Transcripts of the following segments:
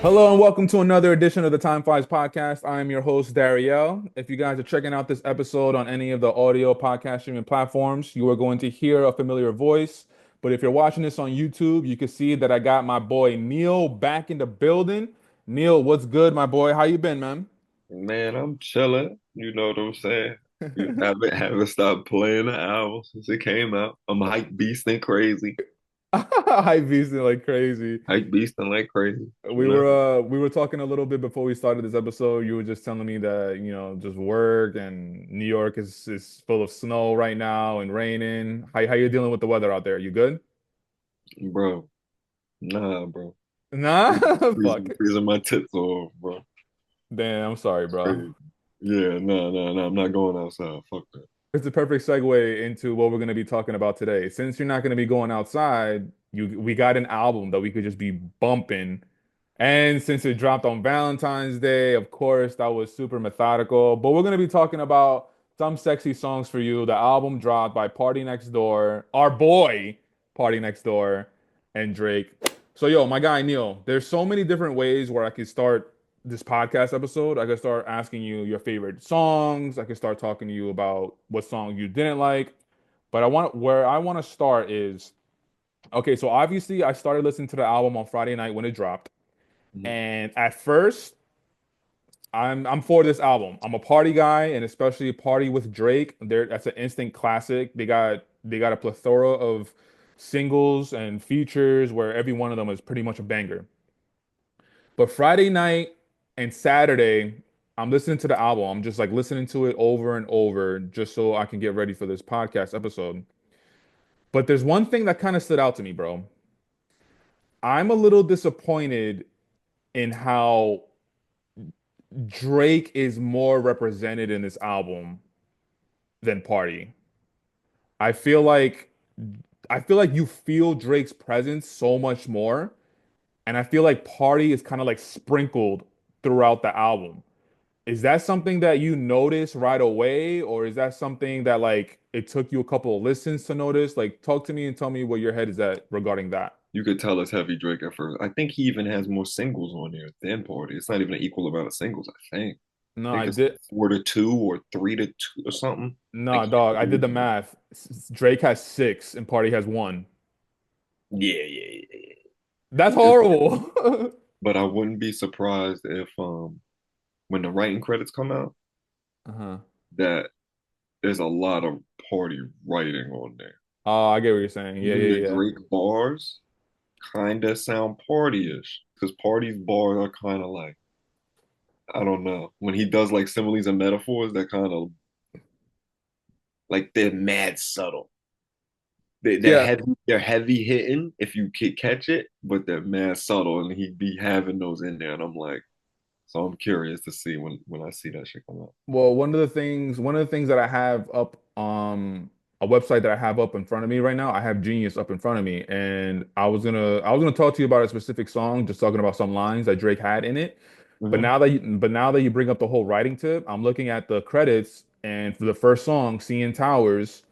Hello and welcome to another edition of the Time Flies podcast. I am your host, Dariel. If you guys are checking out this episode on any of the audio podcast streaming platforms, you are going to hear a familiar voice. But if you're watching this on YouTube, you can see that I got my boy Neil back in the building. Neil, what's good, my boy? How you been, man? Man, I'm chilling. You know what I'm saying? You haven't stopped playing the album since it came out. I'm hype beasting crazy. Hype beasting like crazy. Hype beasting like crazy. You We know? were uh we were talking a little bit before we started this episode. You were just telling me that, just work and New York is full of snow right now and raining. How you dealing with the weather out there? You good? Bro. Nah, bro. Nah, fuck. Freezing my tits off, bro. Damn, I'm sorry, bro. Crazy. Yeah, no. I'm not going outside. Fuck that. It's a perfect segue into what we're going to be talking about today. Since you're not going to be going outside, we got an album that we could just be bumping. And since it dropped on Valentine's Day, of course, that was super methodical. But we're going to be talking about some sexy songs for you. The album dropped by Party Next Door, our boy, Party Next Door, and Drake. So, yo, my guy Neil, there's so many different ways where I could start this podcast episode. I could start asking you your favorite songs. I could start talking to you about what song you didn't like. But where I want to start is okay, so obviously I started listening to the album on Friday night when it dropped. Mhm. And at first, I'm for this album. I'm a party guy, and especially Party with Drake. That's an instant classic. They got a plethora of singles and features where every one of them is pretty much a banger. But Friday night and Saturday, I'm listening to the album. I'm just like listening to it over and over just so I can get ready for this podcast episode. But there's one thing that kind of stood out to me, bro. I'm a little disappointed in how Drake is more represented in this album than Party. I feel like I feel like you feel Drake's presence so much more, and I feel like Party is kind of like sprinkled throughout the album. Is that something that you notice right away, or is that something that like it took you a couple of listens to notice? Like, talk to me and tell me where your head is at regarding that. You could tell it's heavy Drake at first. I think he even has more singles on there than Party. It's not even an equal amount of singles, I think. No, I think I it's like did. 4-2 or 3-2 or something. I No, can't dog, I did the remember. math. Drake has six and Party has one. Yeah. That's It's, horrible. but I wouldn't be surprised if when the writing credits come out, Uh-huh. that there's a lot of party writing on there. Oh, I get what you're saying. Yeah, Even the yeah, yeah. Drake bars kind of sound party-ish because party's bars are kind of like, I don't know, when he does like similes and metaphors, that kind of like they're mad subtle. Yeah. They're heavy hitting if you catch it, but they're mad subtle, and he'd be having those in there, and I'm like, so I'm curious to see when I see that shit come out. Well, one of the things that I have up a website that I have up in front of me right now, I have Genius up in front of me, and I was gonna talk to you about a specific song, just talking about some lines that Drake had in it. Hmm. But now that you bring up the whole writing tip, I'm looking at the credits, and for the first song, "Seeing Towers,"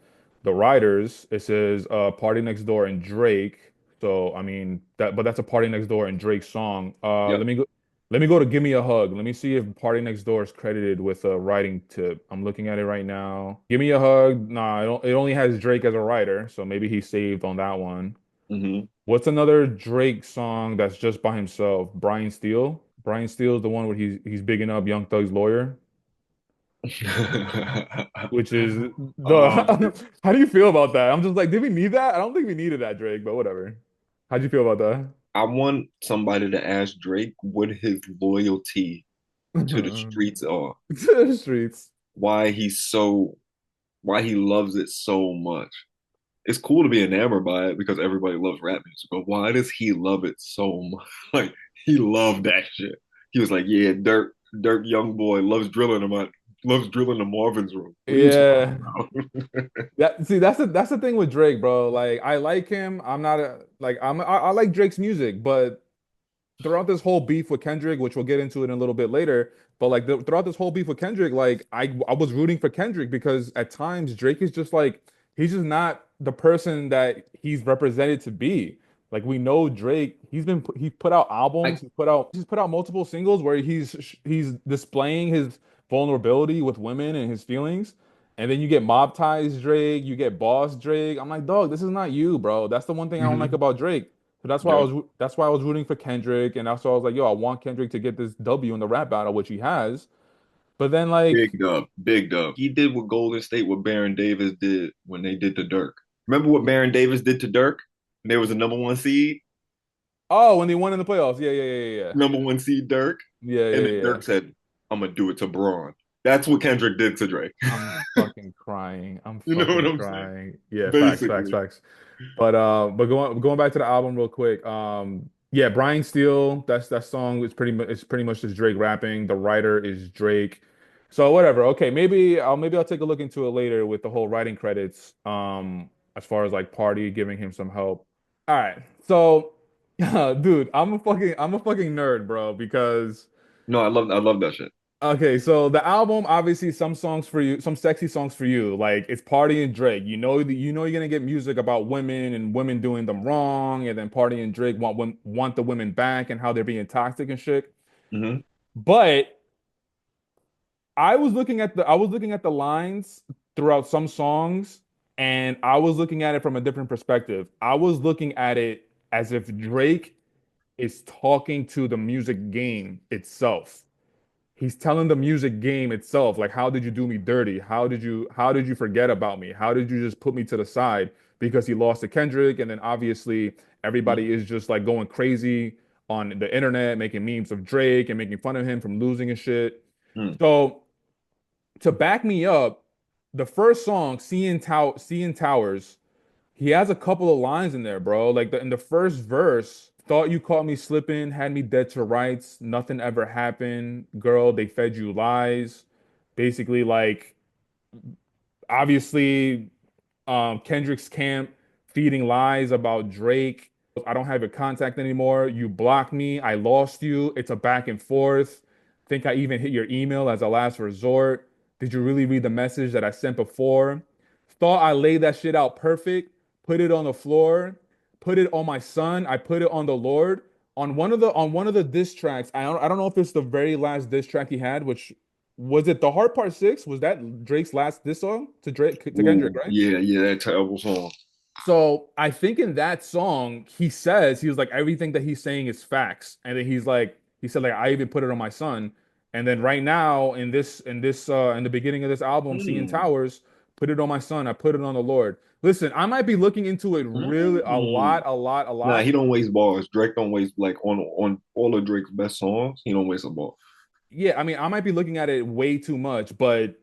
the writers, it says Party Next Door and Drake. So I mean but that's a Party Next Door and Drake song. Yep. Let me go to Give Me a Hug. Let me see if Party Next Door is credited with a writing tip. I'm looking at it right now. Give Me a Hug. Nah, it only has Drake as a writer, so maybe he saved on that one. Hmm. What's another Drake song that's just by himself? Brian Steele. Brian Steele is the one where he's bigging up Young Thug's lawyer, which is um, the how do you feel about that? I'm just like, did we need that? I don't think we needed that, Drake, but whatever. How'd you feel about I want somebody to ask Drake what his loyalty to the that? streets are. To the streets. Why why he loves it so much. It's cool to be enamored by it because everybody loves rap music, but why does he love it so much? Like he loved that shit. He was like, yeah, Dirk young boy loves drilling in Marvin's room. What are you Yeah. talking about? See, that's the thing with Drake, bro. Like, I like him. I'm not a like I like Drake's music, but throughout this whole beef with Kendrick, which we'll get into it in a little bit later, but like throughout this whole beef with Kendrick, like I was rooting for Kendrick because at times Drake is just like he's just not the person that he's represented to be. Like we know Drake, he put out I albums, he's put out multiple singles where he's displaying his vulnerability with women and his feelings. And then you get Mob Ties Drake, you get Boss Drake. I'm like, dog, this is not you, bro. That's the one thing I don't like hmm about Drake. So Yep. that's why I was rooting for Kendrick, and that's why I was like, yo, I want Kendrick to get this W in the rap battle, which he has. But then like, Big dub, big dub. He did what Golden State, what Baron Davis did when they did to Dirk. Remember what Baron Davis did to Dirk? And there was a number 1 seed, oh, when they won in the playoffs, yeah, number 1 seed Dirk, yeah, and yeah, then yeah, yeah. Dirk said, "I'm gonna do it to Braun." That's what Kendrick did to Drake. I'm fucking crying. I'm You know what fucking I'm saying? crying. Yeah, Basically. facts. But going back to the album real quick. Yeah, Brian Steele, that song is it's pretty much just Drake rapping. The writer is Drake. So whatever. Okay, maybe I'll take a look into it later with the whole writing credits. As far as like Party giving him some help. All right. So dude, I'm a fucking nerd, bro, because No, I love that shit. okay, so the album, obviously some songs for you, some sexy songs for you. Like it's Party and Drake. You know you're gonna get music about women and women doing them wrong, and then Party and Drake want the women back and how they're being toxic and shit. Hmm But I was looking at the lines throughout some songs, and I was looking at it from a different perspective. I was looking at it as if Drake is talking to the music game itself. He's telling the music game itself, like, how did you do me dirty? How did you forget about me? How did you just put me to the side? Because he lost to Kendrick, and then obviously everybody is just like going crazy on the internet, making memes of Drake and making fun of him from losing and shit. Mm. So to back me up, the first song, Seeing Towers, he has a couple of lines in there, bro. Like in the first verse, thought you caught me slipping, had me dead to rights, nothing ever happened. Girl, they fed you lies. Basically, like obviously Kendrick's camp feeding lies about Drake. I don't have your contact anymore. You blocked me. I lost you. It's a back and forth. Think I even hit your email as a last resort. Did you really read the message that I sent before? Thought I laid that shit out perfect. Put it on the floor. Put it on my son. I put it on the Lord. On one of the diss tracks, I don't know if it's the very last diss track he had, which was it the Hard Part 6? Was that Drake's last diss song to Kendrick, Ooh, right? yeah, yeah, that terrible song. So I think in that song, he was like, everything that he's saying is facts. And then he said, like, I even put it on my son. And then right now in the beginning of this album, Seeing Mm. Towers, put it on my son. I put it on the Lord. Listen, I might be looking into it really Mm. a Nah, he lot. don't waste bars. Drake don't waste like on all of Drake's best songs. He don't waste a ball. Yeah, I mean, I might be looking at it way too much, but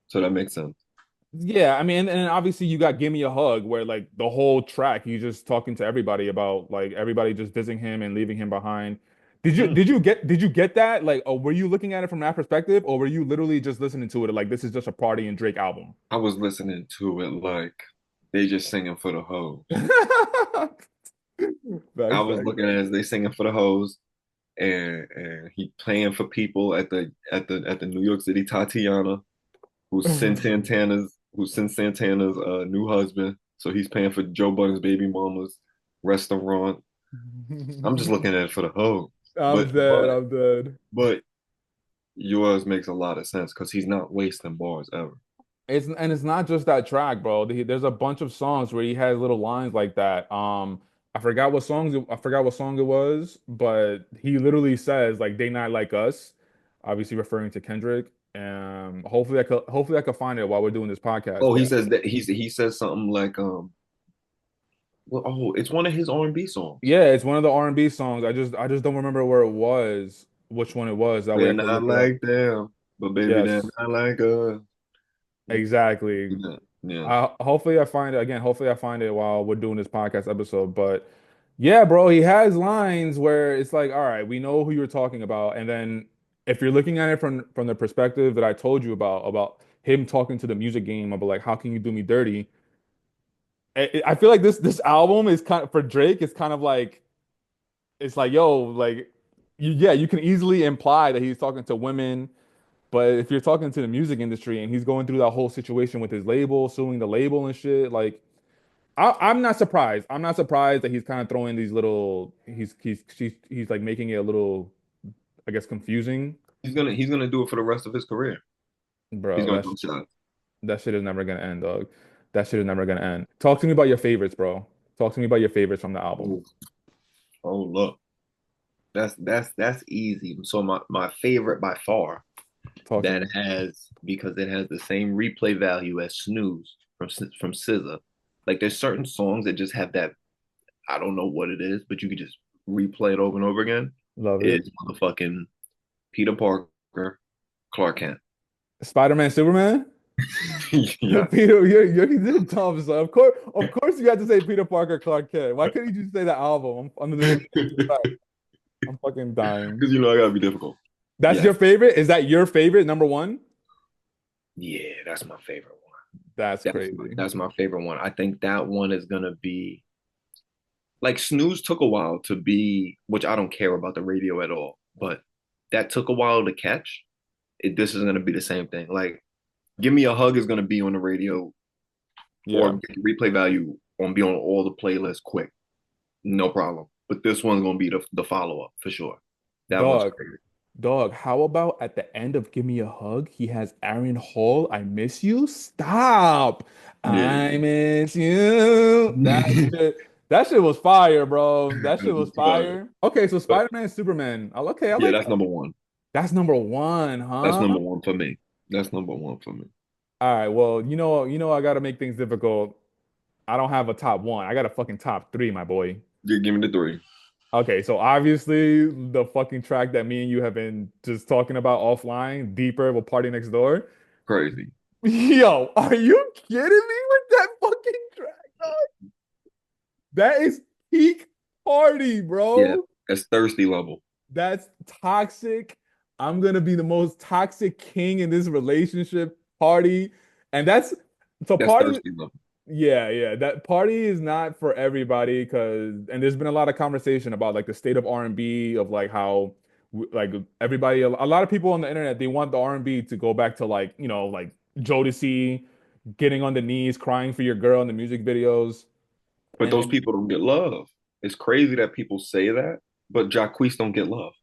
So that makes sense. yeah, I mean, and obviously you got "Give Me a Hug," where like the whole track he's just talking to everybody about like everybody just dissing him and leaving him behind. Mm. Did you get that? Like, were you looking at it from that perspective, or were you literally just listening to it like this is just a Party and Drake album? I was listening to it like they just singing for the hoes. I was looking at it as they singing for the hoes, and he playing for people at the New York City Tatiana, who's Sin Santana's new husband. So he's paying for Joe Budden's baby mama's restaurant. I'm just looking at it for the hoes, I'm but dead. but I'm dead. but yours makes a lot of sense because he's not wasting bars ever. It's not just that track, bro. There's a bunch of songs where he has little lines like that. I forgot what song it was, but he literally says like they not like us, obviously referring to Kendrick. Hopefully I could find it while we're doing this podcast. Oh, he But says that he says something like well, oh, it's one of his R&B songs. yeah, it's one of the R&B songs. I just don't remember where it was, which one it was. That way They're I could not look it up. like them, but baby, they're Yes, not like us. exactly. Yeah, yeah. Hopefully I find it again. Hopefully I find it while we're doing this podcast episode. But yeah, bro, he has lines where it's like, all right, we know who you're talking about. And then if you're looking at it from the perspective that I told you about him talking to the music game about like, how can you do me dirty? I feel like this album is kind of for Drake. It's kind of like it's like, yo, like, yeah, you can easily imply that he's talking to women. But if you're talking to the music industry and he's going through that whole situation with his label, suing the label and shit, like I'm not surprised. I'm not surprised that he's kind of throwing these little. He's like making it a little, I guess, confusing, He's gonna do it for the rest of his career. He's bro. gonna do shots. That shit is never gonna end, dog. That shit is never gonna end. Talk to me about your favorites, bro. Talk to me about your favorites from the album. Oh, oh look, that's easy. So my favorite by far Talk to that me. has because it has the same replay value as Snooze from SZA. Like there's certain songs that just have that. I don't know what it is, but you can just replay it over and over again. Love it. Is motherfucking Peter Parker, Clark Kent. Spider-Man, Superman. Yeah. Peter, you did tough, so of course, you had to say Peter Parker, Clark Kent. Why couldn't you just say the album? I'm under the Because I'm fucking dying. I gotta be difficult. That's Yes. your favorite? Is that your favorite, number one? Yeah, that's my favorite one. That's crazy. That's my favorite one. I think that one is gonna be like Snooze took a while to be, which I don't care about the radio at all, but that took a while to catch. This is gonna be the same thing. Like, Give Me a Hug is gonna be on the radio or Yeah. replay value on be on all the playlists quick, no problem. But this one's gonna be the follow up for sure. That one's Dog, crazy. dog, how about at the end of Give Me a Hug, he has Aaron Hall, I Miss You? Stop. Yeah, I miss you. That shit was fire, bro. That shit was that's fire. fire. Okay, so But Spider-Man, Superman. Okay, I yeah, like that's that. number one. That's number one, That's huh? number one for me. That's number one for me. All right, well, I gotta make things difficult. I don't have a top one. I got a fucking top three, my boy. Give me the three. Okay, so obviously the fucking track that me and you have been just talking about offline, Deeper with Party Next Door. Crazy. Yo, are you kidding me with that fucking track, dog? That is peak party, Yeah, bro. that's thirsty level. That's toxic. I'm gonna be the most toxic king in this relationship party. And that's so That's party. thirsty level. Yeah, yeah. That party is not for everybody because, and there's been a lot of conversation about like the state of R&B of like how like everybody, a lot of people on the internet, they want the R&B to go back to like, like Jodeci getting on the knees, crying for your girl in the music videos. But those And people don't get love. It's crazy that people say that, but Jacquees don't get love.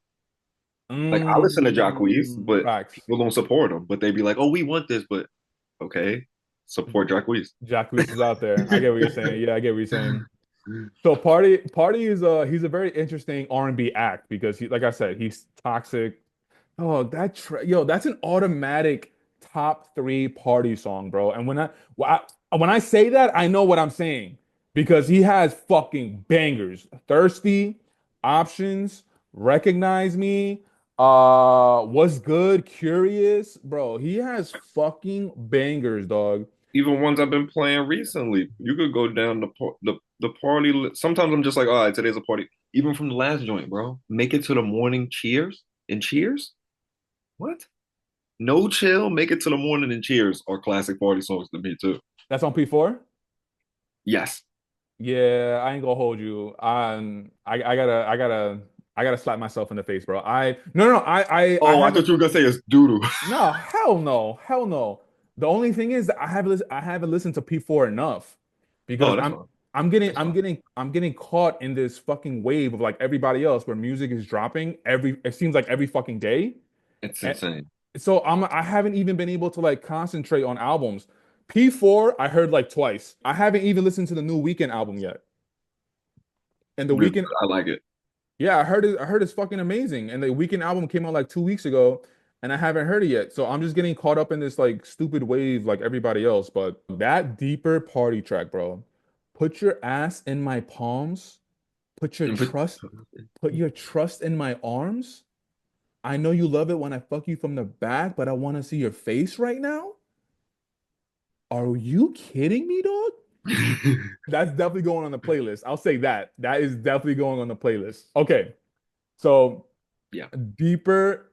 Like I listen to Jacquees, but facts. people don't support him. But they be like, "Oh, we want this," but okay, support Jacquees. Jacquees is out there. I get what you're saying. Yeah, I get what you're saying. So Party is he's a very interesting R&B act because he, like I said, he's toxic. Oh, that's an automatic top three party song, bro. And when I say that, I know what I'm saying because he has fucking bangers. Thirsty, Options, Recognize Me, What's Good, Curious, bro. He has fucking bangers, dog. Even ones I've been playing recently, you could go down the party. Sometimes I'm just like, all right, today's a party. Even from the last joint, bro. Make it to the morning. Cheers and Cheers. What? No chill. Make it to the morning and Cheers are classic party songs to me too. That's on P4. Yes. Yeah, I ain't gonna hold you. I gotta slap myself in the face, bro. No, I Oh, I haven't. thought you were gonna say it's doodoo. No, hell no, hell no. The only thing is that I haven't listened to P4 enough because Oh, that's fine. That's fine. I'm getting caught in this fucking wave of like everybody else where music is dropping it seems like every fucking day. It's And insane. so I haven't even been able to like concentrate on albums. P4 I heard like twice. I haven't even listened to the new Weekend album yet. And the Good. Weekend, I like it. yeah, I heard it's fucking amazing. And the Weekend album came out like 2 weeks ago, and I haven't heard it yet. So I'm just getting caught up in this like stupid wave like everybody else. But that deeper party track, bro. Put your ass in my palms. Put your And put- trust, put your trust in my arms. I know you love it when I fuck you from the back, but I want to see your face right now. Are you kidding me, dog? That's definitely going on the playlist. I'll say that. That is definitely going on the playlist. Okay. So Yeah. Deeper,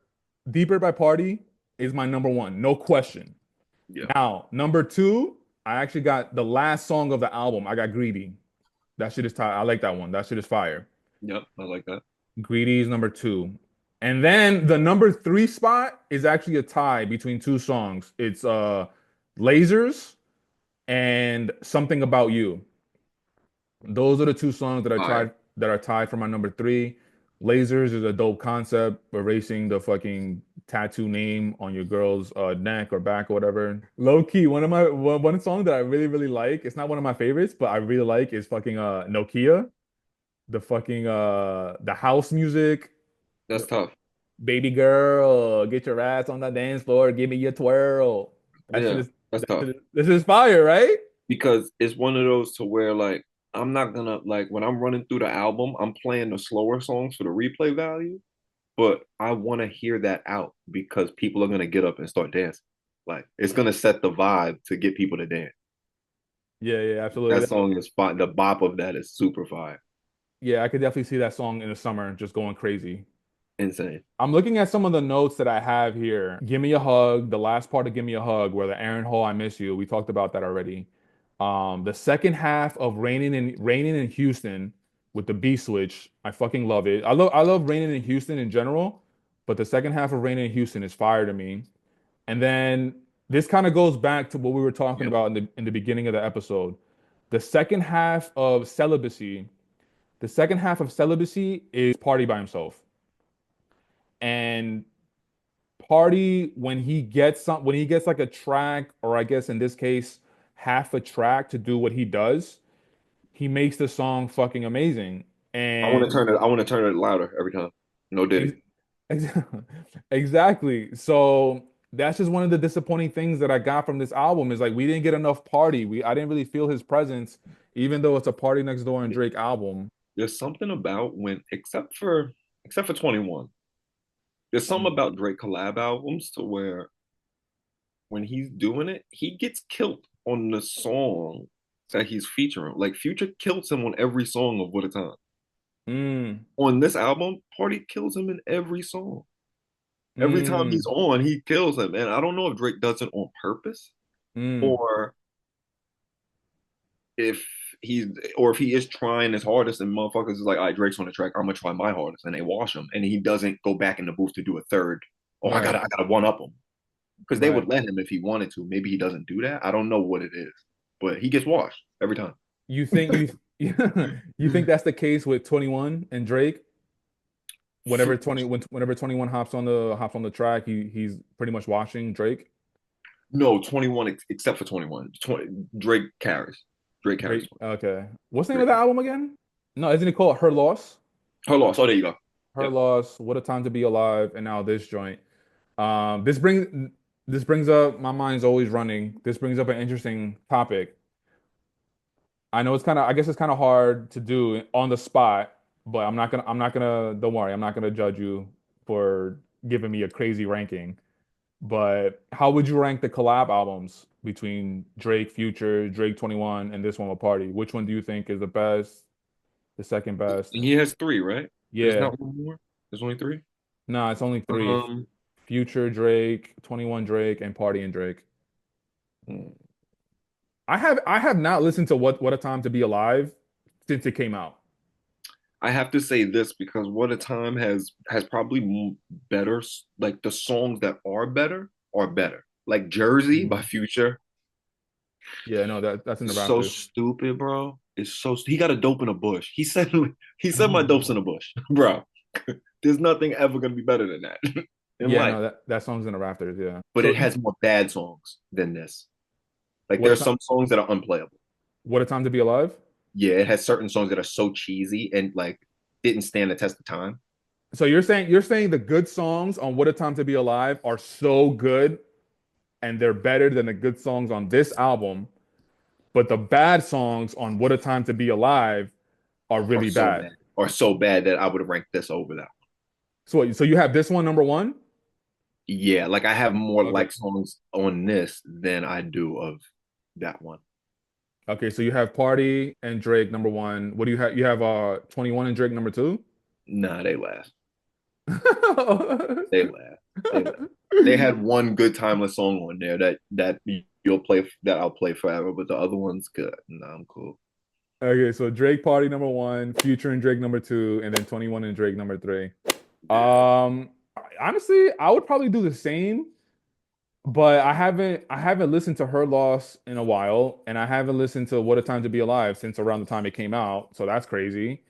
Deeper by Party is my number one, no question. Yeah. Now, number two, I actually got the last song of the album. I got Greedy. That shit is tight. I like that one. That shit is fire. Yep. I like that. Greedy is number two. And then the number three spot is actually a tie between two songs. It's Lasers and Something About You. Those are the two songs that I Fire. tried that are tied for my number three. Lasers is a dope concept, erasing the fucking tattoo name on your girl's neck or back or whatever. Low key, one song that I really really like. It's not one of my favorites, but I really like is fucking Nokia. The fucking the house music. That's tough. Baby girl, get your ass on the dance floor, give me your twirl. That shit Yeah, is that's tough. this is fire, right? Because it's one of those to where like I'm not gonna like when I'm running through the album, I'm playing the slower songs for the replay value, but I want to hear that out because people are gonna get up and start dancing. Like it's gonna set the vibe to get people to dance. Yeah, yeah, That absolutely. song is fine. The bop of that is super fire. Yeah, I could definitely see that song in the summer just going crazy. Insane. I'm looking at some of the notes that I have here. Give me a hug, the last part of Give Me a Hug, where the Aaron Hall, I miss you. We talked about that already. The second half of Raining in Houston with the B switch, I fucking love it. I love Raining in Houston in general, but the second half of Raining in Houston is fire to me. And then this kind of goes back to what we were talking Yeah. about in the beginning of the episode. The second half of Celibacy, the second half of Celibacy is Party by himself. And Party when he gets like a track, or I guess in this case half a track to do what he does, he makes the song fucking amazing. I want to And turn it. I want to turn it louder every time. No ex Diddy. ex- exactly. So that's just one of the disappointing things that I got from this album is like we didn't get enough Party. I didn't really feel his presence, even though it's a Party Next Door and Drake album. There's something about when, except for 21. There's something Mm. about Drake collab albums to where when he's doing it, he gets killed on the song that he's featuring. Like Future kills him on every song of What a Time. Mm. On this album, Party kills him in every song. Every time he's Mm. on, he kills him. And I don't know if Drake does it on purpose Mm. or if he's or if he is trying his hardest and motherfuckers is like, all right, Drake's on the track, I'm gonna try my hardest, and they wash him, and he doesn't go back in the booth to do a third. Oh, Right. I gotta one up him because they Right. would let him if he wanted to. Maybe he doesn't do that. I don't know what it is, but he gets washed every time. You think you think that's the case with 21 and Drake? Whenever 21 hops on the track, he's pretty much watching Drake. No, 21 except for 21. 20, Drake carries. Drake carries. Drake. Okay. What's the name of Drake the carries. album again? No, isn't it called Her Loss? Hold on. So there you go. Her Yep. Loss, What a Time to Be Alive, and now this joint. This brings up my mind's always running. This brings up an interesting topic. I know I guess it's kind of hard to do on the spot, but don't worry, I'm not gonna judge you for giving me a crazy ranking. But how would you rank the collab albums between Drake, Future, Drake 21, and this one with Party? Which one do you think is the best, the second best? He has three, right? There's Yeah. not one more. There's only three. No, it's only three. Um, Future Drake, 21 Drake, and Party and Drake. hmm. I have not listened to What a Time to Be Alive since it came out. I have to say this because What a Time has probably better like the songs that are better. Like Jersey by Mm. Future Yeah, no, that's in the is so Raptors. stupid, bro. It's so he got a dope in a bush. He said my dope's in a bush, bro. There's nothing ever gonna be better than that in Yeah, life. no, that song's in the Raptors, yeah. But it has more bad songs than this. Like What a there's time some songs that are unplayable. What a Time to Be Alive? Yeah, it has certain songs that are so cheesy and like didn't stand the test of time. So you're saying the good songs on What a Time to Be Alive are so good and they're better than the good songs on this album, but the bad songs on What a Time to Be Alive are Are really so bad. bad, are so bad that I would have ranked this over that. So you have this one number one? Yeah, like I have more Okay. like songs on this than I do of that one. Okay, so you have Party and Drake number one. What do you have? You have 21 and Drake number two? Nah, they last. They last. They last. They had one good timeless song on there that you'll play that I'll play forever, but the other one's good. Nah, I'm cool. Okay, so Drake Party number one, Future and Drake number two, and then 21 and Drake number three. Yeah. Um, Honestly, I would probably do the same. but I haven't listened to Her Loss in a while, and I haven't listened to What a Time to Be Alive since around the time it came out. So that's crazy.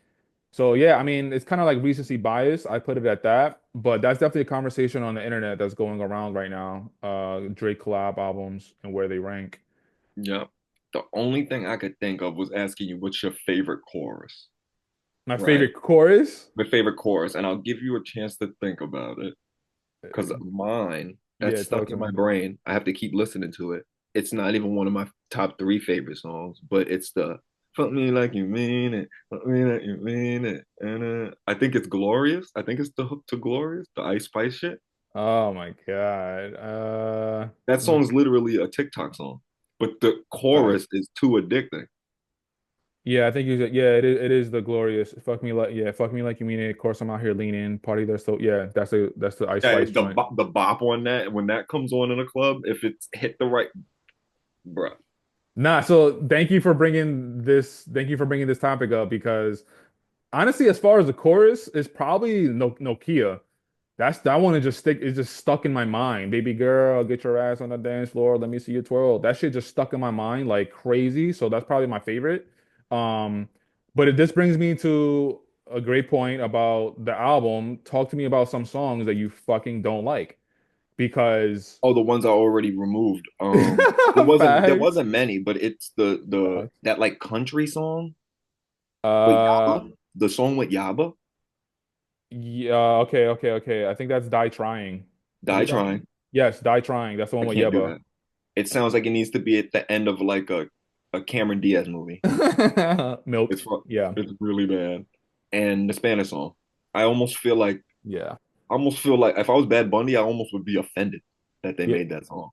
So yeah, I mean, it's kind of like recency bias. I put it at that, but that's definitely a conversation on the internet that's going around right now. Drake collab albums and where they rank. Yep. The only thing I could think of was asking you what's your favorite chorus, My right? favorite chorus. My favorite chorus, and I'll give you a chance to think about it because mine that's Yeah, stuck talk to in my me. brain. I have to keep listening to it. It's not even one of my top three favorite songs, but it's the "Fuck Me Like You Mean It, Fuck Me Like You Mean It." And I think it's "Glorious." I think it's the hook to "Glorious," the Ice Spice shit. Oh my God. That song's literally a TikTok song, but the chorus Facts. is too addicting. Yeah, I think you said, yeah, it is the glorious. Fuck me like you mean it. Of course, I'm out here leaning, party there. So yeah, that's the Ice Yeah, Spice joint. the bop on that when that comes on in a club, if it's hit the right, bruh. Nah, so thank you for bringing this. Thank you for bringing this topic up because honestly, as far as the chorus, it's probably no Nokia. That one is just stuck in my mind. Baby girl, get your ass on the dance floor. Let me see you twirl. That shit just stuck in my mind like crazy. So that's probably my favorite. Um, this brings me to a great point about the album. Talk to me about some songs that you fucking don't like because Oh, the ones I already removed. There facts. wasn't many, but it's the Facts. that like country song with Uh, Yaba, the song with Yaba, yeah, okay. I think that's Die Trying. Is Die it Die Trying? Trying. Yes, Die Trying. That's the I one with can't do Yeba. that. It sounds like it needs to be at the end of like a Cameron Diaz movie. Milk. It's Yeah. it's really bad. And the Spanish song. I almost feel like Yeah. if I was Bad Bunny, I almost would be offended that they Yeah. made that song.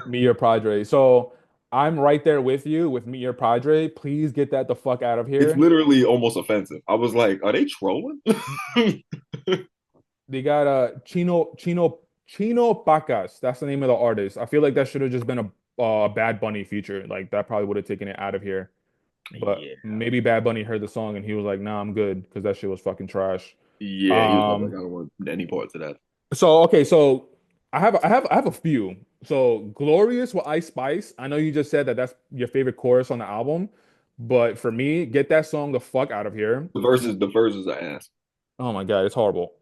Me your Padre. So I'm right there with you with me your Padre. Please get that the fuck out of It's here. literally almost offensive. I was like, are they trolling? They got Chino Pacas. That's the name of the artist. I feel like that should have just been a Bad Bunny feature. Like that probably would have taken it out of here. But Yeah. maybe Bad Bunny heard the song and he was like, "Nah, I'm good," because that shit was fucking trash. Yeah, he was probably like, Um, I don't want any parts of that. so okay, so I have a few. So Glorious with Ice Spice. I know you just said that that's your favorite chorus on the album, but for me, get that song the fuck out of here. The verses I asked. Oh my God, it's horrible.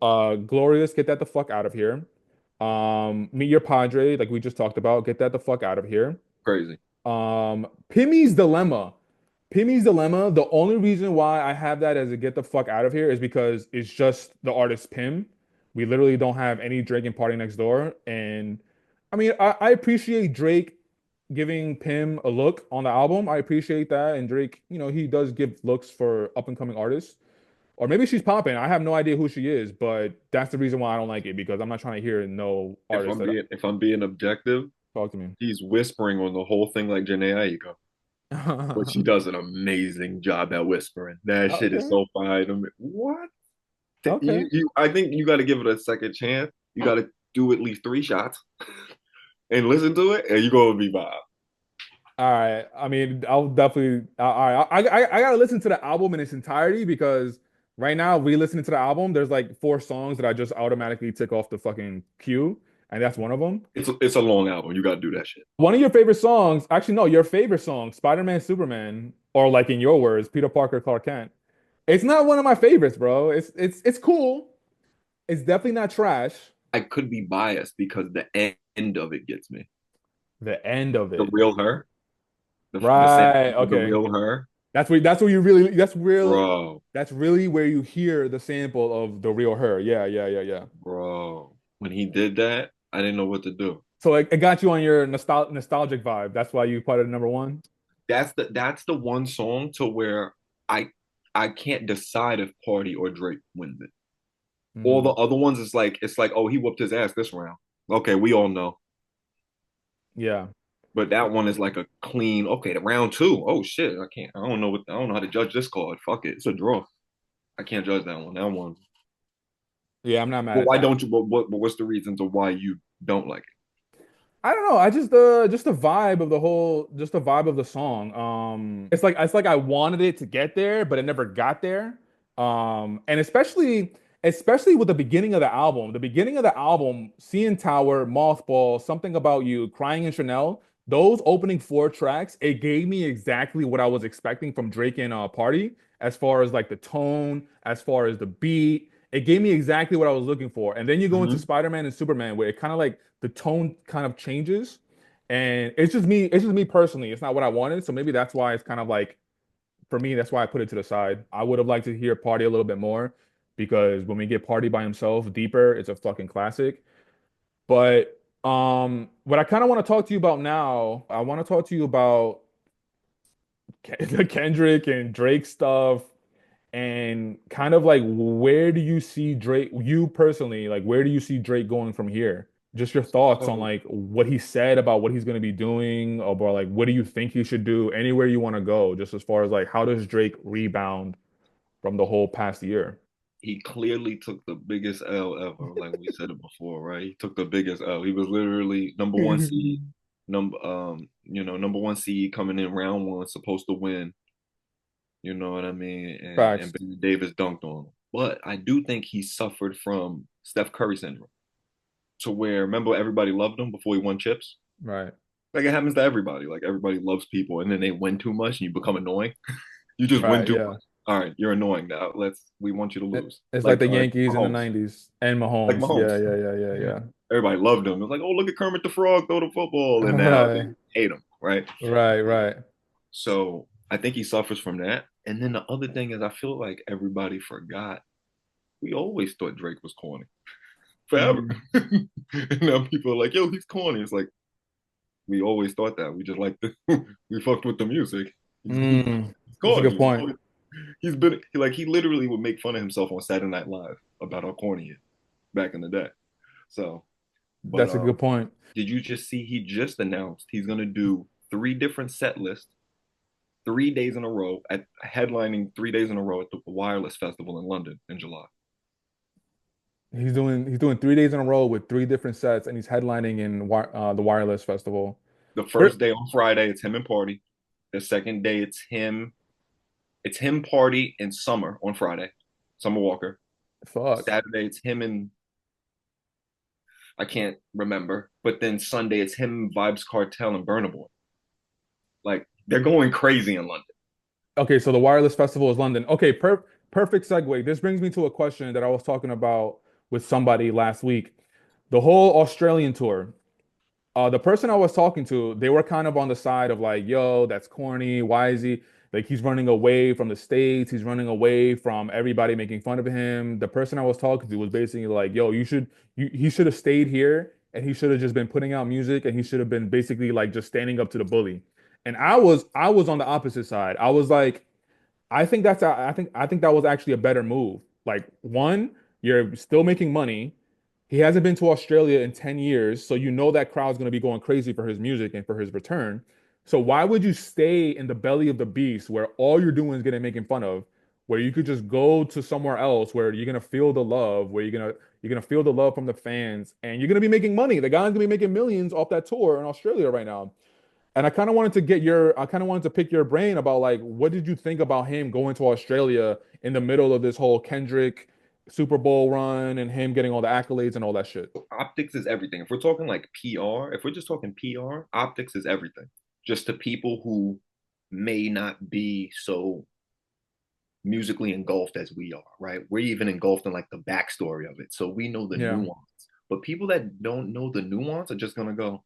Glorious, get that the fuck out of here. Meet Your Padre, like we just talked about, get that the fuck out of here. Crazy. Pimmy's Dilemma. Pimmy's Dilemma, the only reason why I have that as a get the fuck out of here is because it's just the artist Pim. We literally don't have any Drake and Party Next Door. And I mean, I appreciate Drake giving Pim a look on the album. I appreciate that. And Drake, he does give looks for up and coming artists. Or maybe she's popping. I have no idea who she is, but that's the reason why I don't like it because I'm not trying to hear no artist that If I'm being objective, talk to me. he's whispering on the whole thing like Janae Aiko. But she does an amazing job at whispering. That shit is Okay. so fine. What? Okay. I think you got to give it a second chance. You got to do at least three shots and listen to it, and you're gonna be vibe. All right. I mean, I'll definitely. All right. I gotta listen to the album in its entirety because right now, re-listening to the album, there's like four songs that I just automatically tick off the fucking queue, and that's one of them. It's a long album. You got to do that shit. One of your favorite songs, actually, no, your favorite song, Spider-Man, Superman, or like in your words, Peter Parker, Clark Kent. It's not one of my favorites, bro. It's cool. It's definitely not trash. I could be biased because the end of it gets me. The end of The it. real her, the Right. sample for the Okay. real her, That's where you really bro, that's really where you hear the sample of the real her. Yeah. bro. When he did that, I didn't know what to do. So it got you on your nostalgic vibe. That's why you put it at number one. That's the one song to where I I can't decide if Party or Drake wins it. All the Mm, other ones is like it's like, oh, he whooped his ass this round. Okay, we all know. yeah. But that one is like a clean, okay, the round two. Oh shit, I don't know how to judge this card. Fuck it. It's a draw. I can't judge that one. That one. Yeah, I'm not mad But at why that. don't you but what's the reason to why you don't like I don't know. I just the vibe of the whole just the vibe of the song. It's like I wanted it to get there, but it never got there. And especially especially with the beginning of the album. The beginning of the album, CN Tower, Mothball, Something About You, Crying in Chanel, those opening four tracks, it gave me exactly what I was expecting from Drake and Party, as far as like the tone, as far as the beat. It gave me exactly what I was looking for. And then you go into Hmm. Spider-Man and Superman, where it kind of like the tone kind of changes. And it's just me personally. It's not what I wanted. So maybe that's why it's kind of like for me, that's why I put it to the side. I would have liked to hear Party a little bit more because when we get Party by himself deeper, it's a fucking classic. But what I kind of want to talk to you about now, I want to talk to you about the Kendrick and Drake stuff and kind of like where do you see Drake, you personally, like where do you see Drake going from here? Just your thoughts on So like what he said about what he's going to be doing, or like what do you think he should do anywhere you want to go, just as far as like how does Drake rebound from the whole past year? he clearly took the biggest L ever, like we said it before, right? He took the biggest L. He was literally number one seed, number one seed coming in round one, supposed to win. You know what I mean? And Facts. Ben Davis dunked on him. But I do think he suffered from Steph Curry syndrome, to where remember everybody loved him before he won chips. Right. Like it happens to everybody. Like everybody loves people, and then they win too much, and you become annoying. You just win Right. too Yeah. much. All right, you're annoying now. We want you to lose. It's like the Like Yankees in the Mahomes, 90s and like Mahomes. Mahomes. Yeah, yeah, yeah, yeah, yeah. Everybody loved him. It was like, oh, look at Kermit the Frog throw the football, and now they Right. hate him, right? Right, right. So I think he suffers from that. And then the other thing is, I feel like everybody forgot. We always thought Drake was corny forever. Mm. And now people are like, yo, he's corny. It's like we always thought that. We just like the we fucked with the music. He's Mm. That's a corny. good point. He's been like he literally would make fun of himself on Saturday Night Live about how corny he is back in the day. So, but That's a good point. did you just see he just announced he's gonna do three different set lists 3 days in a row at headlining 3 days in a row at the Wireless Festival in London in July. He's doing 3 days in a row with three different sets, and he's headlining in the Wireless Festival. The Where, first day on Friday, it's him and Party. The second day, it's him Party and Summer on Friday, Summer Walker. fuck. Saturday, it's him and I can't remember, but then Sunday, it's him, Vibes Cartel, and Burna Boy. Like they're going crazy in London. Okay, so the Wireless Festival is London. Okay, perfect segue. This brings me to a question that I was talking about with somebody last week. The whole Australian tour. The person I was talking to, they were kind of on the side of like, yo, that's corny. Why is he like he's running away from the States? He's running away from everybody making fun of him. The person I was talking to was basically like, yo, he should have stayed here and he should have just been putting out music and he should have been basically like just standing up to the bully. And I was on the opposite side. I was like, I think that was actually a better move. Like one, you're still making money. He hasn't been to Australia in 10 years, so you know that crowd's going to be going crazy for his music and for his return. So why would you stay in the belly of the beast where all you're doing is getting making fun of, where you could just go to somewhere else where you're gonna feel the love, where you're gonna feel the love from the fans, and you're gonna be making money. The guy's gonna be making millions off that tour in Australia right now. And I kind of wanted to pick your brain about like, what did you think about him going to Australia in the middle of this whole Kendrick Super Bowl run and him getting all the accolades and all that shit? Optics is everything. If we're talking like PR, if we're just talking PR, optics is everything. Just to people who may not be so musically engulfed as we are, right? We're even engulfed in like the backstory of it. So we know the Yeah, nuance. But people that don't know the nuance are just gonna go,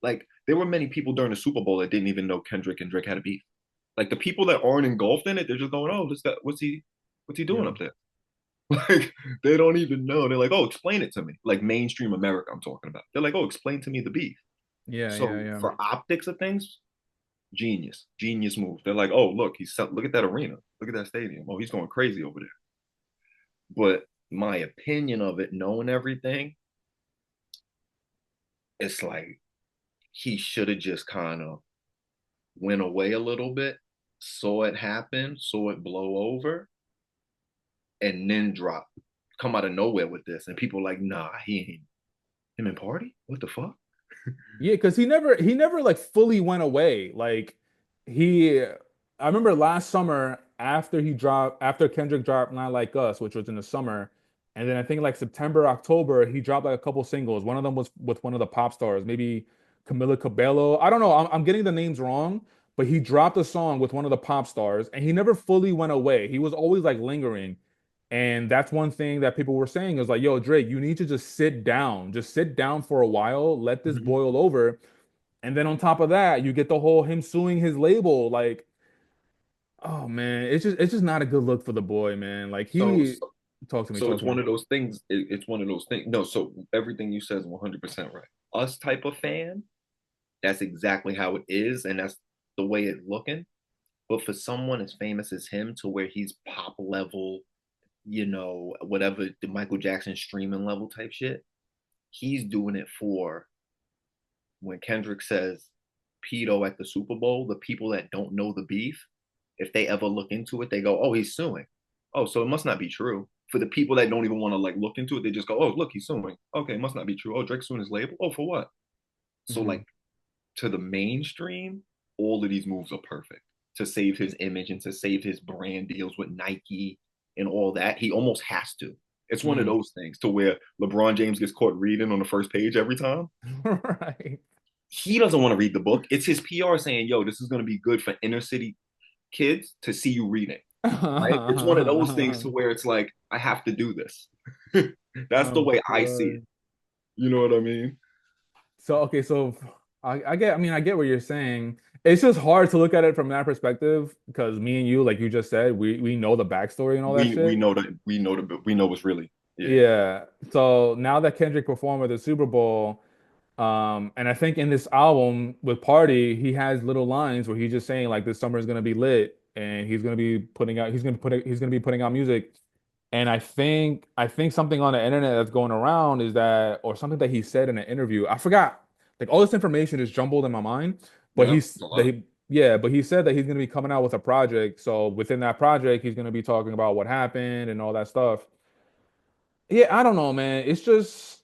like, there were many people during the Super Bowl that didn't even know Kendrick and Drake had a beef. Like the people that aren't engulfed in it, they're just going, oh, this guy, what's he doing yeah, up there? Like they don't even know. They're like, oh, explain it to me. Like mainstream America, I'm talking about. They're like, oh, explain to me the beef. yeah, yeah, So yeah. for optics of things, genius move. They're like, oh, look at that arena, look at that stadium. Oh, he's going crazy over there. But my opinion of it, knowing everything, it's like he should have just kind of went away a little bit, saw it happen, saw it blow over, and then come out of nowhere with this. And people are like, nah, he ain't him and Party. What the fuck? Yeah, because he never like fully went away. Like he I remember last summer after Kendrick dropped Not Like Us, which was in the summer, And then I think like September, October, he dropped like a couple singles. One of them was with one of the pop stars, maybe Camila Cabello. I don't know. I'm getting the names wrong, but he dropped a song with one of the pop stars and he never fully went away. He was always like lingering. And that's one thing that people were saying is like, yo, Drake, you need to just sit down. Just sit down for a while, let this Mhm. boil over. And then on top of that, you get the whole him suing his label. Like, oh man, it's just not a good look for the boy, man. Like So, he so, talk to me, so talk it's to me. one of those things. It's one of those things. No, so everything you said is 100% right. Us type of fan, that's exactly how it is, and that's the way it's looking. But for someone as famous as him, to where he's pop level, whatever the Michael Jackson streaming level type shit, he's doing it for when Kendrick says pedo at the Super Bowl, the people that don't know the beef, if they ever look into it, they go, "Oh, he's suing." Oh, so it must not be true. For the people that don't even want to like look into it, they just go, "Oh, look, he's suing." Okay, it must not be true. Oh, Drake's suing his label. Oh, for what? So Mhm. like to the mainstream, all of these moves are perfect to save his image and to save his brand deals with Nike and all that. He almost has to. It's one of Mhm. those things to where LeBron James gets caught reading on the first page every time. Right. He doesn't want to read the book. It's his PR saying, "Yo, this is going to be good for inner city kids to see you reading." Right? It's one of those things to where it's like, I have to do this. That's the I'm way I see it. crying. You know what I mean? So okay, so I get what you're saying. It's just hard to look at it from that perspective because me and you, like you just said, we know the backstory and all that We shit. know that we know what's really, yeah. Yeah. So now that Kendrick performed at the Super Bowl, and I think in this album with Party, he has little lines where he's just saying like this summer is gonna be lit and he's gonna be putting out music. And I think something on the internet that's going around is that or something that he said in an interview. I forgot. Like all this information is jumbled in my mind, but Yeah, it's a lot. but he said that he's gonna be coming out with a project. So within that project, he's gonna be talking about what happened and all that stuff. Yeah, I don't know, man. It's just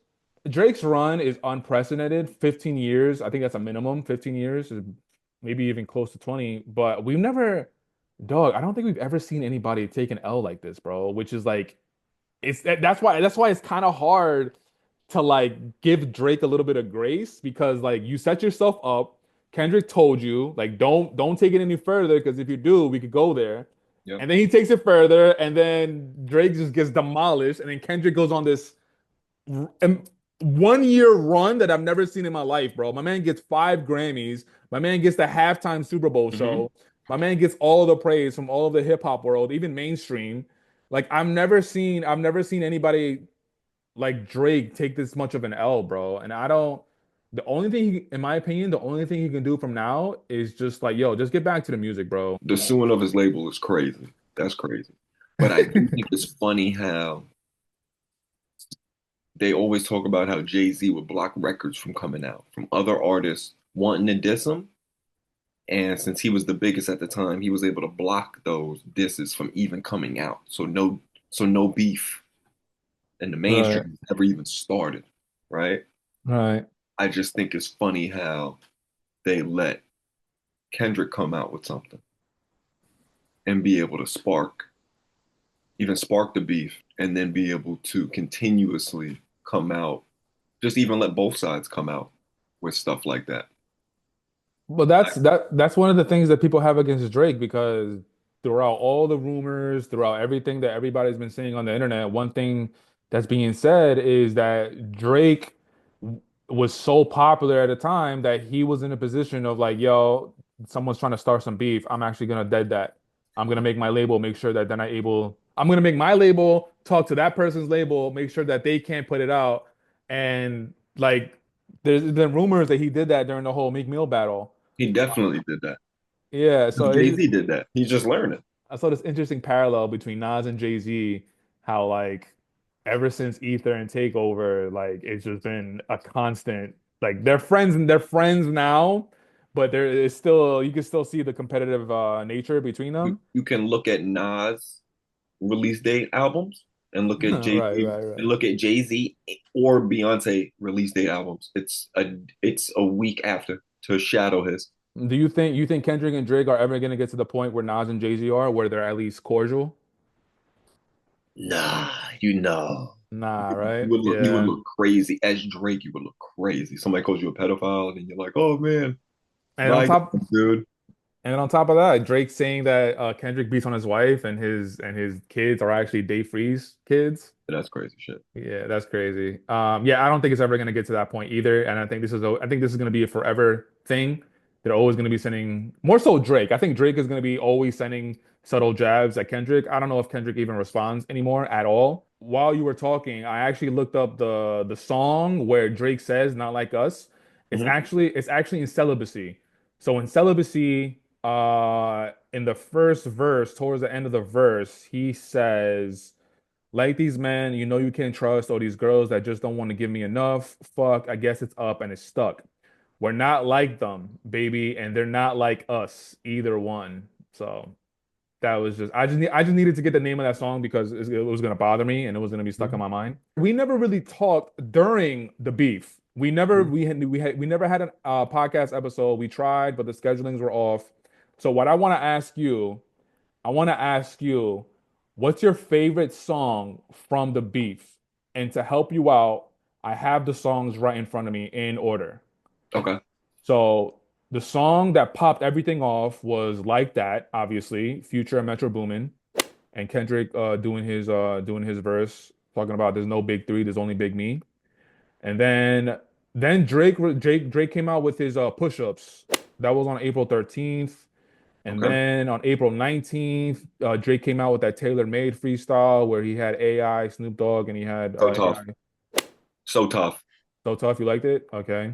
Drake's run is unprecedented. 15 years. I think that's a minimum. 15 years, maybe even close to 20. But we've never, dog, I don't think we've ever seen anybody take an L like this, bro, which is like that's why it's kind of hard to like give Drake a little bit of grace because like you set yourself up. Kendrick told you like don't take it any further because if you do, we could go there. Yep. And then he takes it further, and then Drake just gets demolished, and then Kendrick goes on this 1 year run that I've never seen in my life, bro. My man gets 5 Grammys. My man gets the halftime Super Bowl Hmm. show. My man gets all the praise from all of the hip hop world, even mainstream. Like I've never seen anybody like Drake take this much of an L, bro. And I don't. The only thing, in my opinion, the only thing he can do from now is just like, yo, just get back to the music, bro. The suing of his label is crazy. That's crazy. But I do think it's funny how they always talk about how Jay-Z would block records from coming out from other artists wanting to diss him. And since he was the biggest at the time, he was able to block those disses from even coming out. So no beef in the Right, mainstream never even started, right? right. I just think it's funny how they let Kendrick come out with something and be able to even spark the beef, and then be able to continuously come out, just even let both sides come out with stuff like that. But that's one of the things that people have against Drake because throughout all the rumors, throughout everything that everybody's been saying on the internet, one thing that's being said is that Drake was so popular at a time that he was in a position of like, yo, someone's trying to start some beef. I'm actually gonna dead that. I'm gonna make my label make sure that they're not able. I'm gonna make my label talk to that person's label, make sure that they can't put it out. And like, there's been rumors that he did that during the whole Meek Mill battle. He definitely did that. Yeah, so Jay-Z did that. He's just learning. I saw this interesting parallel between Nas and Jay-Z, how like ever since Ether and Takeover, like it's just been a constant. Like they're friends and they're friends now, but there is still you can still see the competitive nature between You, them. you can look at Nas release date albums and look at Right, Jay-Z right, and right. look at Jay-Z or Beyonce release date albums. It's a week after to shadow his. Do you think Kendrick and Drake are ever gonna get to the point where Nas and Jay-Z are, where they're at least cordial? Nah, you know. Nah, right? You would Yeah. look crazy as Drake. You would look crazy. Somebody calls you a pedophile, and you're like, "Oh man, And on bye, top dude." And on top of that, Drake saying that Kendrick beats on his wife and his kids are actually Day Freeze kids. That's crazy shit. Yeah, that's crazy. Yeah, I don't think it's ever gonna get to that point either. And I think this is gonna be a forever thing. They're always gonna be sending more so Drake. I think Drake is gonna be always sending subtle jabs at Kendrick. I don't know if Kendrick even responds anymore at all. While you were talking, I actually looked up the song where Drake says "Not Like Us." Mhm. It's actually in Celibacy. So in Celibacy, in the first verse, towards the end of the verse, he says. Like these men, you know you can't trust, or these girls that just don't want to give me enough. Fuck, I guess it's up and it's stuck. We're not like them, baby, and they're not like us, either one. So that was just I just needed to get the name of that song because it was gonna bother me and it was gonna be stuck in Mhm. my mind. We never really talked during the beef. Mhm. We never had a podcast episode. We tried, but the schedulings were off. So what I want to ask you, what's your favorite song from the beef? And to help you out, I have the songs right in front of me in order. Okay. So the song that popped everything off was Like That, obviously, Future and Metro Boomin, and Kendrick doing his verse, talking about there's no big three, there's only big me. And then Drake came out with his push-ups. That was on April 13th. And Okay. then on April 19th, Drake came out with that tailor-made freestyle where he had AI, Snoop Dogg, and he had So tough. AI. So tough. So tough, you liked it? Okay.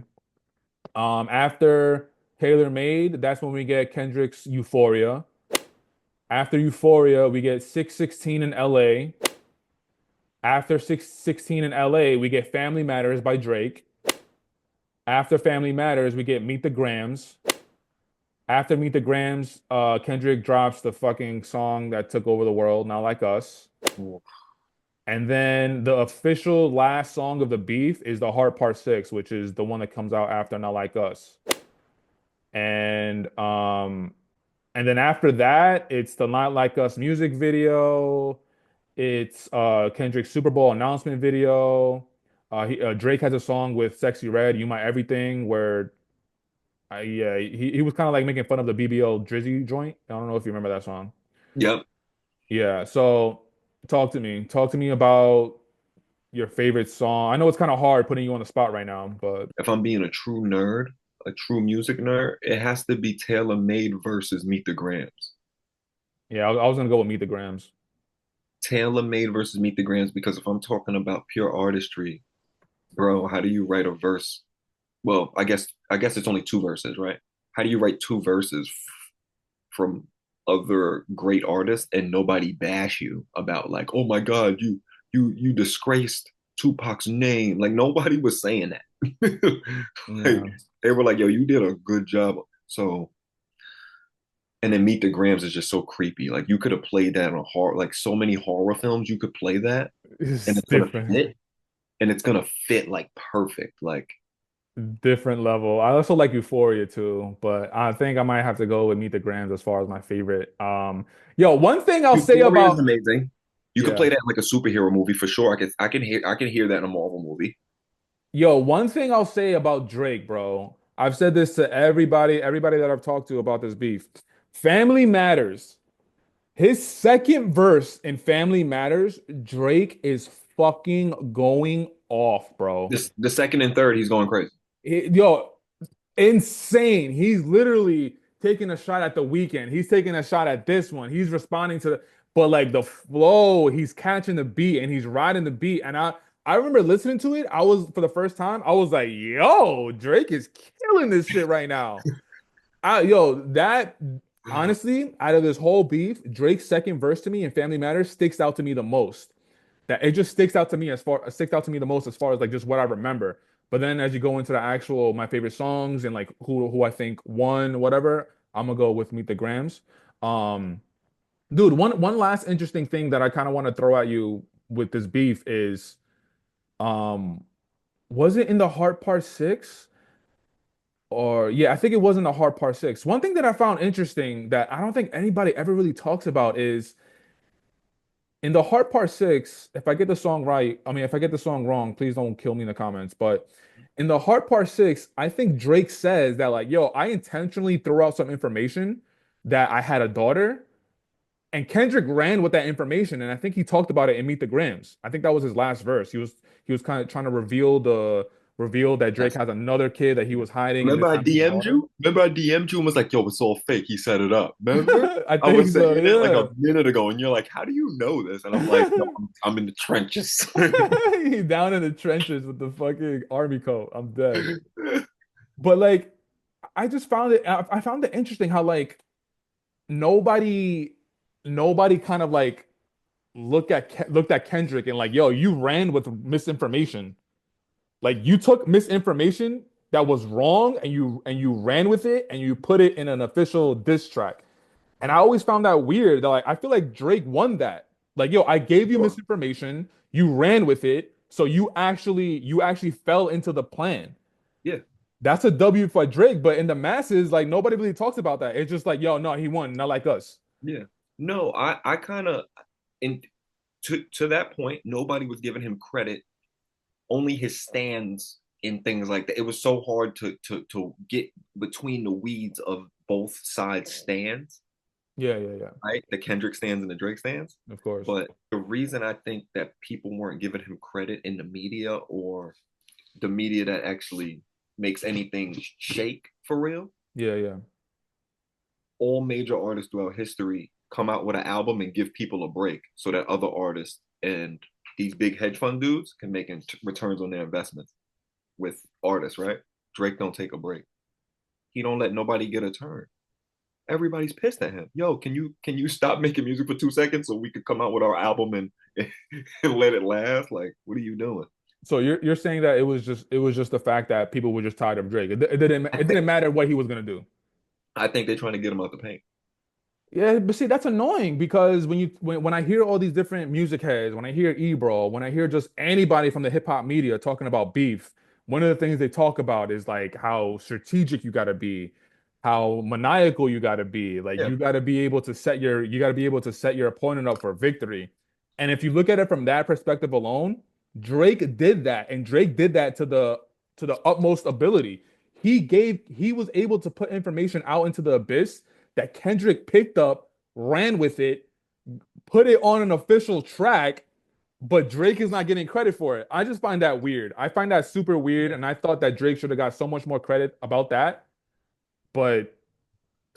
After tailor-made, that's when we get Kendrick's Euphoria. After Euphoria, we get 616 in LA. After 616 in LA, we get Family Matters by Drake. After Family Matters, we get Meet the Grams. After Meet the Grams, Kendrick drops the fucking song that took over the world, Not Like Us. Ooh. And then the official last song of the beef is the Heart Part 6, which is the one that comes out after Not Like Us. And um and then after that, it's the Not Like Us music video. It's Kendrick's Super Bowl announcement video. Drake has a song with Sexy Red, You My Everything, where yeah, he was kind of like making fun of the BBL Drizzy joint. I don't know if you remember that song. Yep. Yeah, so talk to me. Talk to me about your favorite song. I know it's kind of hard putting you on the spot right now, but If I'm being a true nerd, a true music nerd, it has to be Tailor Made versus Meet the Grams. yeah, I was gonna go with Meet the Grams. Tailor Made versus Meet the Grams, because if I'm talking about pure artistry, bro, how do you write a verse? Well, I guess it's only two verses, right? How do you write two verses from other great artists and nobody bash you about like, oh my God, you disgraced Tupac's name. Like nobody was saying that. Like Yeah. they were like, yo, you did a good job. So and then Meet the Grams is just so creepy. Like you could have played that on horror, like so many horror films, you could play that and It's it's gonna different. fit and it's gonna fit like perfect. Like Different level. I also like Euphoria too, but I think I might have to go with Meet the Grams as far as my favorite. Yo, one thing I'll say Euphoria is about amazing. You could yeah. play that in like a superhero movie for sure. I can hear that in a Marvel movie. Yo, one thing I'll say about Drake, bro. I've said this to everybody that I've talked to about this beef. Family Matters. His second verse in Family Matters, Drake is fucking going off, bro. This the second and third, he's going crazy. Yo, insane. He's literally taking a shot at the weekend. He's taking a shot at this one. He's responding to the, but like the flow, he's catching the beat and he's riding the beat. And I remember listening to it. I was for the first time, I was like, yo, Drake is killing this shit right now. That honestly, out of this whole beef, Drake's second verse to me in Family Matters sticks out to me the most. That it just sticks out to me the most as far as like just what I remember. But then as you go into the actual my favorite songs and like who I think won whatever, I'm gonna go with Meet the Grams. Um, dude, one last interesting thing that I kind of want to throw at you with this beef is um was it in the Heart Part 6? Or yeah, I think it was in the Heart Part 6. One thing that I found interesting that I don't think anybody ever really talks about is in the Heart Part 6, if I get the song right, I mean, if I get the song wrong, please don't kill me in the comments. But in the Heart Part 6, I think Drake says that, like, yo, I intentionally threw out some information that I had a daughter, and Kendrick ran with that information. And I think he talked about it in Meet the Grams. I think that was his last verse. He was kind of trying to reveal that Drake Yes. has another kid that he was hiding, and Remember this I time it's his DM'd daughter. you? Remember I DM'd you and was like, yo, it's all fake. He set it up. Remember? I I think was so, saying that like yeah. a minute ago, and you're like, how do you know this? And I'm like, no, I'm in the trenches. He down in the trenches with the fucking army coat. I'm dead. But like, I just found it. I found it interesting how like nobody, nobody kind of like looked at Kendrick and like, yo, you ran with misinformation. Like you took misinformation that was wrong and you ran with it and you put it in an official diss track. And I always found that weird. That like I feel like Drake won that. Like, yo, I gave you Sure. misinformation, you ran with it, so you actually fell into the plan. Yeah, That's a W for Drake, but in the masses, like nobody really talks about that. It's just like, yo, no, he won, not like us. yeah. No, I kind of, and to that point, nobody was giving him credit. Only his stands in things like that. It was so hard to get between the weeds of both sides stands, Yeah, yeah, yeah. right? The Kendrick stands and the Drake stands. Of course. But the reason I think that people weren't giving him credit in the media or the media that actually makes anything shake for real, Yeah, yeah. all major artists throughout history come out with an album and give people a break so that other artists and these big hedge fund dudes can make returns on their investments with artists, right? Drake don't take a break. He don't let nobody get a turn. Everybody's pissed at him. Yo, can you stop making music for 2 seconds so we could come out with our album and let it last? Like, what are you doing? So you're saying that it was just the fact that people were just tired of Drake. I It think didn't matter what he was gonna do. I think they're trying to get him out the paint. Yeah, but see, that's annoying because when I hear all these different music heads, when I hear Ebro, when I hear just anybody from the hip hop media talking about beef, one of the things they talk about is like how strategic you gotta be, how maniacal you gotta be. Like Yeah. you gotta be able to set your opponent up for victory. And if you look at it from that perspective alone, Drake did that, and Drake did that to the utmost ability. He was able to put information out into the abyss that Kendrick picked up, ran with it, put it on an official track, but Drake is not getting credit for it. I just find that weird. I find that super weird, Yeah. and I thought that Drake should have got so much more credit about that, but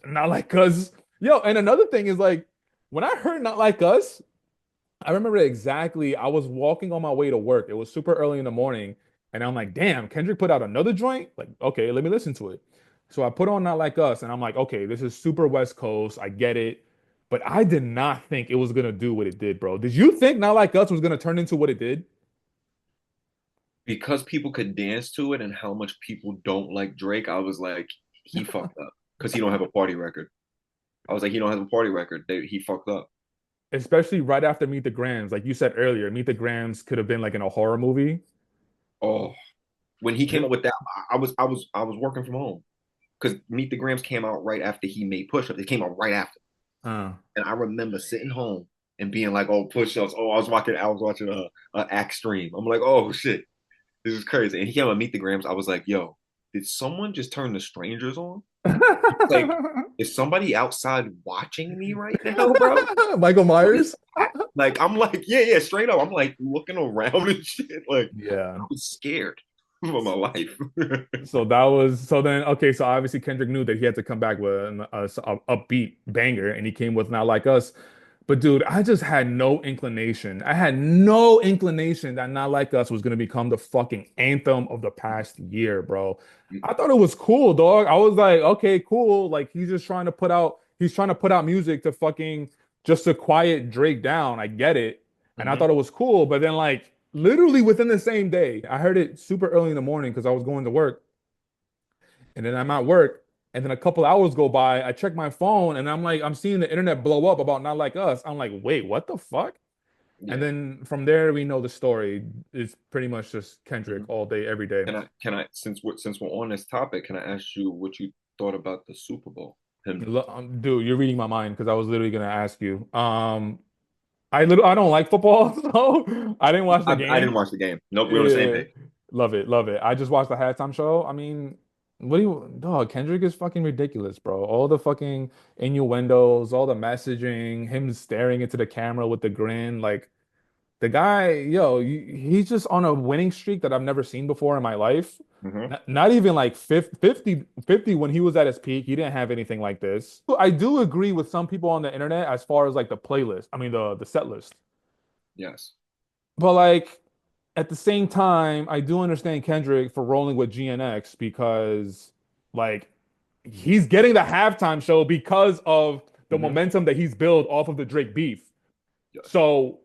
not like us. Yo, and another thing is like when I heard not like us, I remember exactly. I was walking on my way to work. It was super early in the morning, and I'm like, damn, Kendrick put out another joint. Like, okay, let me listen to it. So I put on Not Like Us, and I'm like, okay, this is super West Coast. I get it. But I did not think it was gonna do what it did, bro. Did you think Not Like Us was gonna turn into what it did? Because people could dance to it and how much people don't like Drake, I was like, he fucked up because he don't have a party record. I was like, he don't have a party record. He fucked up. Especially right after Meet the Grams, like you said earlier, Meet the Grams could have been like in a horror movie. Oh, when he came This, up with that, I was working from home because Meet the Grams came out right after he made Push Up. It came out right after, uh, and I remember sitting home and being like, "Oh, Push Ups." Oh, I was watching a act stream. I'm like, "Oh shit, this is crazy." And he came out Meet the Grams. I was like, "Yo, did someone just turn the strangers on?" Like, is somebody outside watching me right now, bro? Michael What is Myers. that? Like, I'm like, yeah, yeah, straight up. I'm like looking around and shit. Like, Yeah. I was scared for my life. So then okay, so obviously Kendrick knew that he had to come back with a upbeat banger, and he came with Not Like Us. But dude, I just had no inclination. I had no inclination that Not Like Us was gonna become the fucking anthem of the past year, bro. I thought it was cool, dog. I was like, okay, cool. Like he's trying to put out music to fucking just to quiet Drake down. I get it. And I Hmm. thought it was cool, but then like literally within the same day, I heard it super early in the morning because I was going to work. And then I'm at work, and then a couple hours go by. I check my phone, and I'm like, I'm seeing the internet blow up about Not Like Us. I'm like, wait, what the fuck? And Yeah. then from there, we know the story. It's pretty much just Hmm. Kendrick all day, every day. Can I since we're on this topic, can I ask you what you thought about the Super Bowl? Him. Dude, you're reading my mind because I was literally gonna ask you. I don't like football, so I didn't watch the I didn't game. watch the game. Nope, we're on the same Yeah, page. love it, love it. I just watched the halftime show. I mean, what do you, dog? Kendrick is fucking ridiculous, bro. All the fucking innuendos, all the messaging, him staring into the camera with the grin, like the guy, yo, he's just on a winning streak that I've never seen before in my life. Hmm. Not even like 50 when he was at his peak. He didn't have anything like this. I do agree with some people on the internet as far as like the playlist. I mean the set list. Yes. But like at the same time, I do understand Kendrick for rolling with GNX because like he's getting the halftime show because of the Hmm. momentum that he's built off of the Drake beef. Yes. So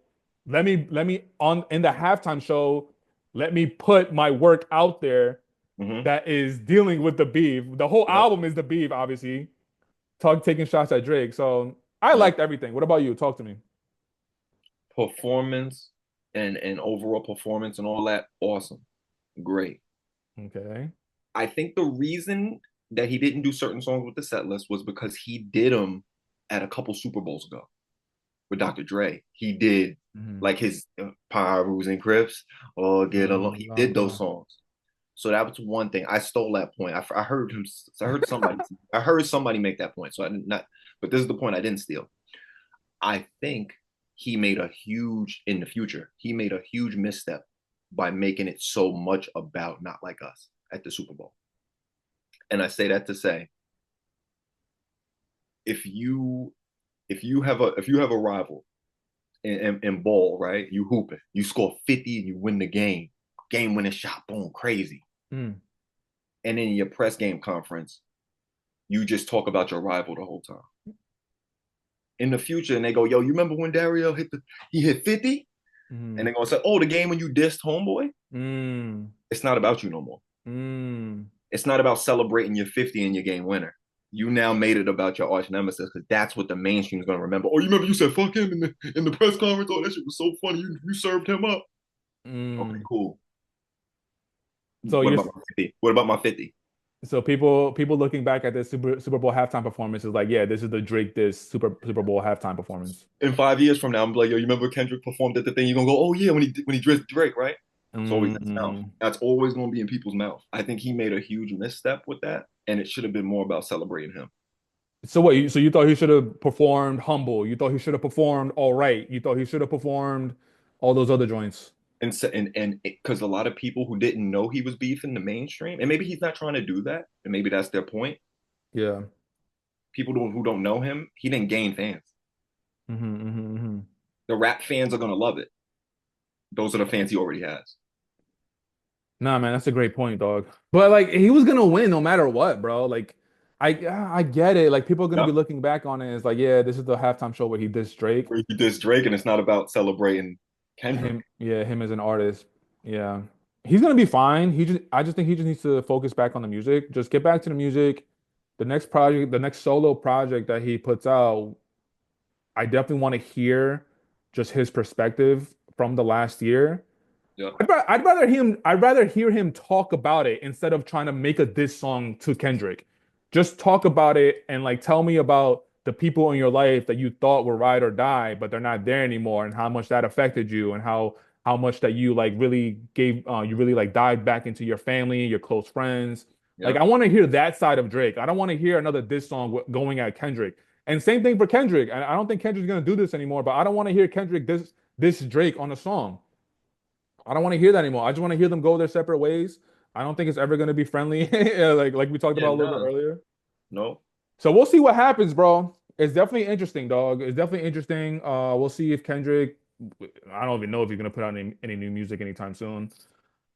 let me on in the halftime show, let me put my work out there Hmm. that is dealing with the beef. The whole Yep. album is the beef, obviously. Talk taking shots at Drake. So I Yep. liked everything. What about you? Talk to me. Performance and overall performance and all that, awesome. Great. Okay. I think the reason that he didn't do certain songs with the set list was because he did them at a couple Super Bowls ago with Dr. Dre. He did Mhm. like his Pyrus and Crips or Get Along. He did those Okay. songs. So that was one thing. I stole that point. I heard him. I heard somebody. I heard somebody make that point. So I did not. But this is the point I didn't steal. I think he made a huge in the future. He made a huge misstep by making it so much about Not Like Us at the Super Bowl. And I say that to say, if you if you have a rival in ball, right? You hooping, you score 50 and you win the game winning shot, boom, crazy. Mm. And in your press game conference, you just talk about your rival the whole time. In the future, and they go, yo, you remember when Dario he hit 50? And Mm. they're gonna say, oh, the game when you dissed homeboy, Mm. it's not about you no more. Mm. It's not about celebrating your 50 and your game winner. You now made it about your arch nemesis because that's what the mainstream is gonna remember. Oh, you remember you said fuck him in the press conference? Oh, that shit was so funny. You served him up. Okay, Mm. cool. So What you're about my 50? What about my 50? so people looking back at this Super Bowl halftime performance is like, yeah, this is the Drake this Super Bowl halftime performance. In 5 years from now, I'm like, yo, you remember Kendrick performed at the thing? You're gonna go, oh yeah, when he dressed Drake, right? It's always in his mouth. Mm. That's always gonna be in people's mouth. I think he made a huge misstep with that, and it should have been more about celebrating him. So what? So you thought he should have performed humble? You thought he should have performed all right? You thought he should have performed all those other joints? And because a lot of people who didn't know he was beefing the mainstream, and maybe he's not trying to do that, and maybe that's their point. Yeah. Who don't know him, he didn't gain fans. Hmm. The rap fans are gonna love it. Those are the fans he already has. Nah, man, that's a great point, dog. But like he was gonna win no matter what, bro. Like I get it. Like people are gonna be Yep. looking back on it as like, yeah, this is the halftime show where he dissed Drake. Where he dissed Drake, and it's not about celebrating Kendrick. Him, yeah, him as an artist. Yeah. He's gonna be fine. I just think he just needs to focus back on the music. Just get back to the music. The next project, the next solo project that he puts out, I definitely want to hear just his perspective from the last year. Yep. I'd rather hear him talk about it instead of trying to make a diss song to Kendrick. Just talk about it and like tell me about the people in your life that you thought were ride or die, but they're not there anymore, and how much that affected you, and how much that you like really gave you really like dived back into your family, your close friends. Like I Yep. want to hear that side of Drake. I don't want to hear another diss song going at Kendrick. And same thing for Kendrick. I don't think Kendrick's gonna do this anymore, but I don't want to hear Kendrick this Drake on a song. I don't want to hear that anymore. I just want to hear them go their separate ways. I don't think it's ever going to be friendly, like we talked Yeah. about a little bit No. earlier. No. So we'll see what happens, bro. It's definitely interesting, dog. It's definitely interesting. We'll see if Kendrick. I don't even know if he's gonna put out any new music anytime soon.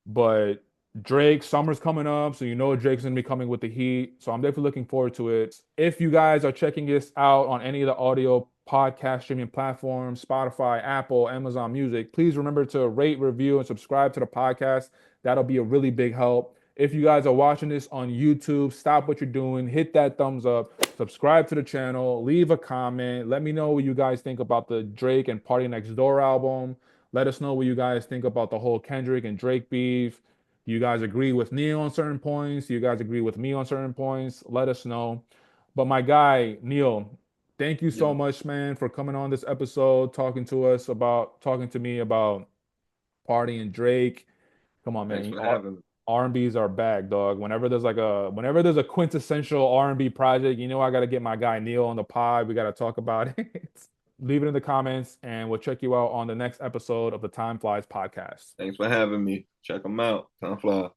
But Drake, summer's coming up, so you know Drake's gonna be coming with the heat. So I'm definitely looking forward to it. If you guys are checking this out on any of the audio podcast streaming platforms, Spotify, Apple, Amazon Music, please remember to rate, review, and subscribe to the podcast. That'll be a really big help. If you guys are watching this on YouTube, stop what you're doing, hit that thumbs up, subscribe to the channel, leave a comment. Let me know what you guys think about the Drake and Party Next Door album. Let us know what you guys think about the whole Kendrick and Drake beef. Do you guys agree with Neil on certain points? Do you guys agree with me on certain points? Let us know. But my guy, Neil, thank you so Yeah. much, man, for coming on this episode, talking to me about Party and Drake. Come on, Thanks man. for having me. R&B's are back, dog. Whenever there's a quintessential R&B project, I gotta get my guy Neil on the pod. We gotta talk about it. Leave it in the comments, and we'll check you out on the next episode of the Time Flies podcast. Thanks for having me. Check them out. Time flies.